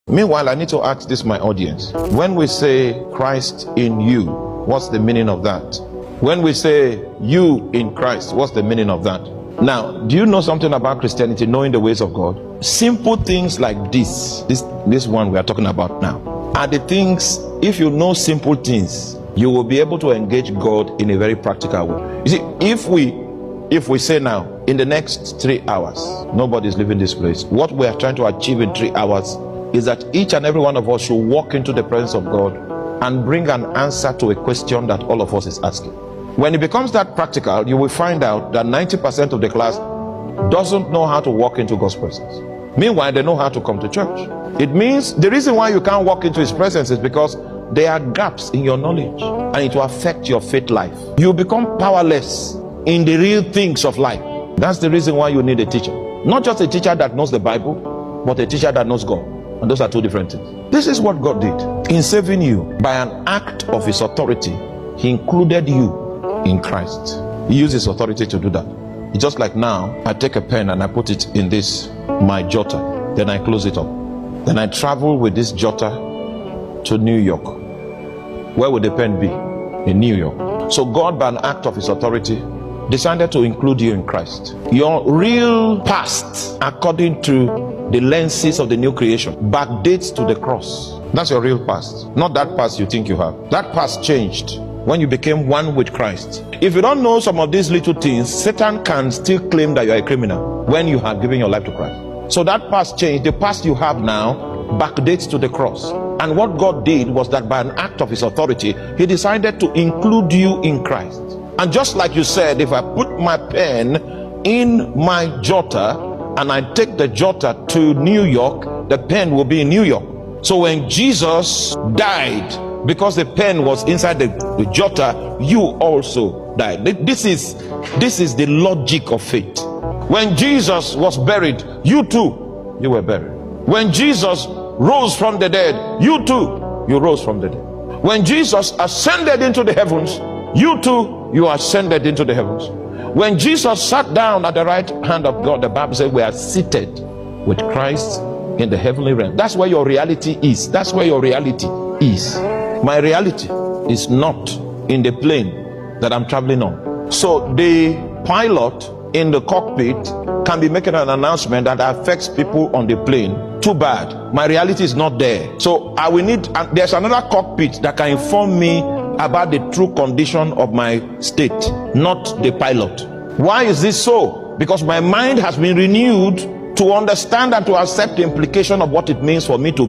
Meanwhile, I need to ask this, my audience. When we say Christ in you, what's the meaning of that? When we say you in Christ, what's the meaning of that? Now, do you know something about Christianity, knowing the ways of God? Simple things like this one we are talking about now, are the things, if you know simple things, you will be able to engage God in a very practical way. You see, if we say now, in the next 3 hours, nobody is leaving this place, what we are trying to achieve in 3 hours is that each and every one of us should walk into the presence of God and bring an answer to a question that all of us is asking. When it becomes that practical, you will find out that 90% of the class doesn't know how to walk into God's presence. Meanwhile, they know how to come to church. It means the reason why you can't walk into his presence is because there are gaps in your knowledge, and it will affect your faith life. You become powerless in the real things of life. That's the reason why you need a teacher. Not just a teacher that knows the Bible, but a teacher that knows God. And those are two different things. This is what God did. In saving you, by an act of his authority, he included you in Christ. He used his authority to do that. It's just like now, I take a pen and I put it in this, my jotter. Then I close it up. Then I travel with this jotter to New York. Where would the pen be? In New York. So God, by an act of his authority, decided to include you in Christ. Your real past, according to the lenses of the new creation, backdates to the cross. That's your real past, not that past you think you have. That past changed when you became one with Christ. If you don't know some of these little things, Satan can still claim that you are a criminal when you have given your life to Christ. So that past changed. The past you have now backdates to the cross. And what God did was that by an act of his authority, he decided to include you in Christ. And just like you said, if I put my pen in my jotter and I take the jotter to New York, the pen will be in New York. So when Jesus died, because the pen was inside the jotter, you also died. This is the logic of faith. When Jesus was buried, you too, you were buried. When Jesus rose from the dead, you too, you rose from the dead. When Jesus ascended into the heavens, you too, you ascended into the heavens. When Jesus sat down at the right hand of God, the Bible says we are seated with Christ in the heavenly realm. That's where your reality is. That's where your reality is. My reality is not in the plane that I'm traveling on. So the pilot in the cockpit can be making an announcement that affects people on the plane. Too bad. My reality is not there. So I will need, there's another cockpit that can inform me about the true condition of my state, not the pilot. Why is this so? Because my mind has been renewed to understand and to accept the implication of what it means for me to